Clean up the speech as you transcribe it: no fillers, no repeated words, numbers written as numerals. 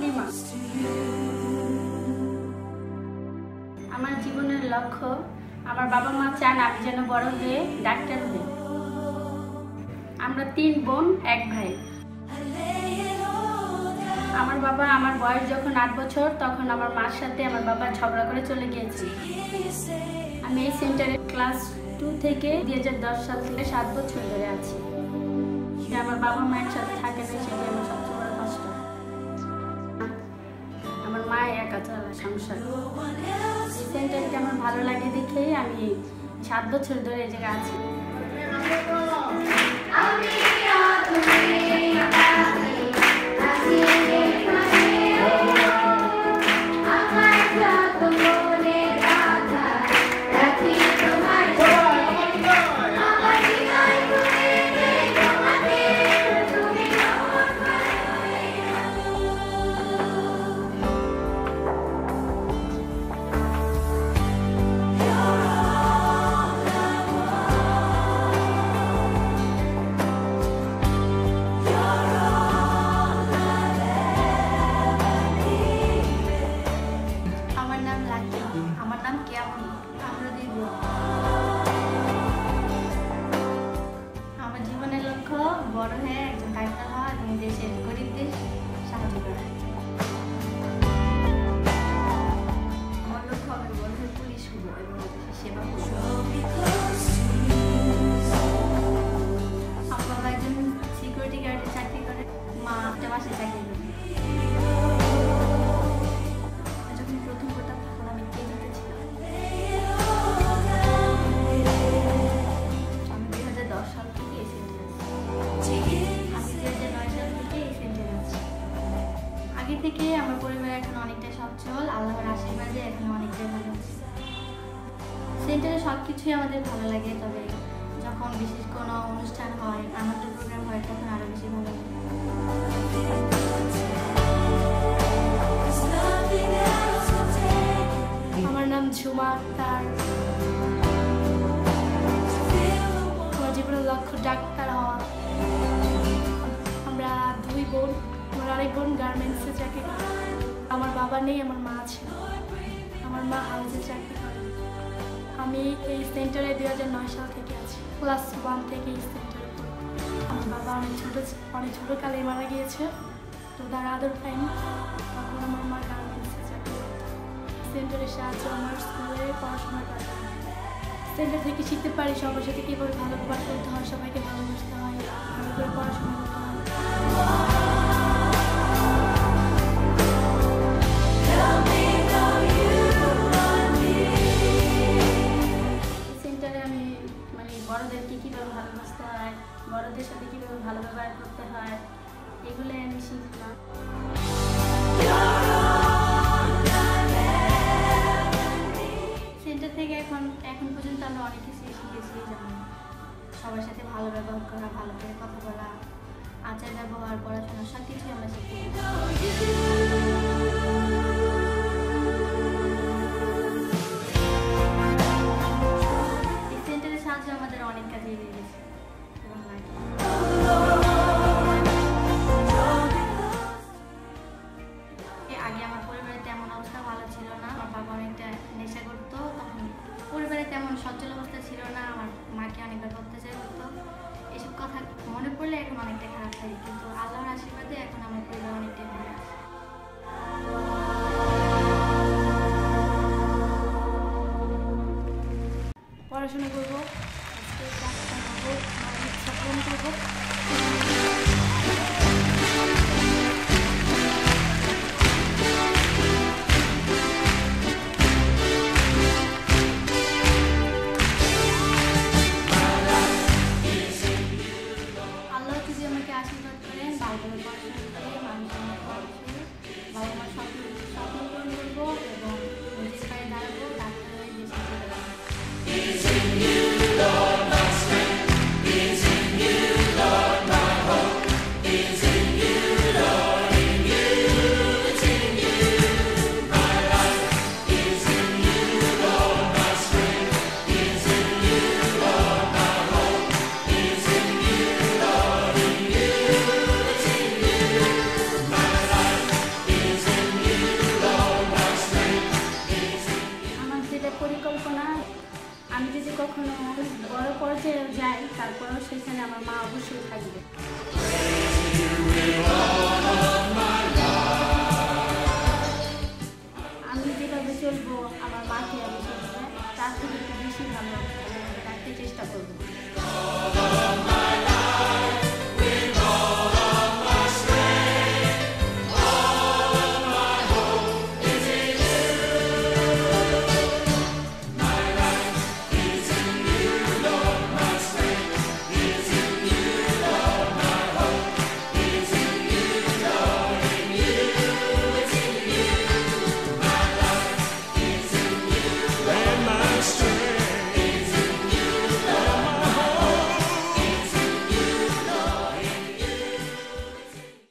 প্রতিমা। আমার জীবনের লক্ষ্য, আমার বাবা মা চান আমি যেন বড় হয়ে ডাক্তার হই। আমরা 3 বোন 1 ভাই। আমার বাবা, আমার বয়স যখন 8 বছর তখন আমার মার সাথে আমার বাবা ঝগড়া করে চলে গিয়েছে। আমি এই সেন্টারে ক্লাস 2 থেকে 2010 সাল থেকে 7 বছর ধরে আছি। আমার বাবা মায়ের সাথে থাকে না, সেটা আমার সবচেয়ে বড় কষ্ট। আমার মা একা চালায় সংসার। এই সেন্টারকে আমার ভালো লাগে দেখেই আমি 7 বছর ধরে এই জায়গায় আছি। আমার জীবনের লক্ষ্য বড় হয়ে একজন ডাক্তার হওয়া এবং দেশের গরিবদের সাহায্য করা। আমার লক্ষ্য আমি বড় হয়ে পুলিশ হব এবং সেবা করব। আমার বাবা একজন সিকিউরিটি গার্ডের চাকরি করে, মা একটা বাসায় চাকরি করে। যখন প্রথম পড়তাম তখন আমি কেজিতে ছিলাম। আমি 2010 সাল থেকে এই সেন্টারে আছি। আমি 2009 সাল থেকে এই সেন্টারে আছি। আগে থেকে আমার পরিবার এখন অনেকটা সচ্ছল, আল্লাহর আশীর্বাদে এখন অনেকটাই ভালো আছে। সেন্টারে সব কিছুই আমাদের ভালো লাগে, তবে যখন বিশেষ কোনো অনুষ্ঠান হয়, আনন্দ প্রোগ্রাম হয়, তখন আরো বেশি ভালো লাগে। আমার নাম ঝুমা আক্তার। আমার জীবনের লক্ষ্য ডাক্তার হওয়া। আমরা 2 বোন, আমার আরেক বোন গার্মেন্টসে চাকরি করে। আমার বাবা নেই, আমার মা আছে। আমার মা হাউসে চাকরি করে। আমি এই সেন্টারে 2009 সাল থেকে আছি। ক্লাস 1 থেকে এই সেন্টারে পড়ি। আমার বাবা অনেক ছোটোকালে মারা গিয়েছে, তো তার আদর পাইনি। তখন আমার মা গার্মেন্টসে চাকরি করত। সেন্টারের সাহায্য আমার স্কুলে পড়াশোনা করা। সেন্টার থেকে শিখতে পারি সবার সাথে কীভাবে ভালো ব্যবহার করতে হয়, সবাইকে ভালোবাসতে হয়, ভালো করে পড়াশোনা করতে হয়। সেন্টারে আমি বড়দেরকে কীভাবে ভালোবাসতে হয়, বড়দের সাথে কীভাবে ভালো ব্যবহার করতে হয়, এগুলোই আমি শিখলাম। সেন্টার থেকে এখন পর্যন্ত আমরা অনেক কিছুই শিখেছি, যেমন সবার সাথে ভালো ব্যবহার করা, ভালো করে কথা বলা, আচার ব্যবহার, পড়াশোনা সব কিছুই আমরা শিখি। এই সেন্টারের সাহায্যে আমাদের অনেক কাজে লেগেছে এবং লাগে। আগে আমার পরিবারে তেমন অবস্থা ভালো ছিল না। আমার বাবা অনেকটা নেশা করতো, তখন পরিবারে তেমন সচ্ছল অবস্থা ছিল না। আমার মাকে অনেকবার অত্যাচার করতো। এসব কথা মনে পড়লে এখন অনেকটা খারাপ লাগে, কিন্তু আল্লাহর আশীর্বাদে এখন আমার পরিবার অনেকটাই ভালো আছে। পড়াশোনা করবো, ডাক্তার হবো, আমার ইচ্ছা পূরণ করবো। আশীর্বাদ করেন, ভালোভাবে পড়াশোনা করে মানুষের বাবা মার স্বপ্ন পূরণ করবো এবং নিজের পায়ে দাঁড়াবো, ডাক্তার হয়ে দেশে চলে যাবো। কখনো বড় পর্যায়ে যাই, তারপরেও সেখানে আমার মা অবশ্যই থাকবে। আমি যেভাবে চলবো, আমার মাকে আমি সেভাবে তার থেকে একটু বেশি ভালো রাখতে চেষ্টা করবো।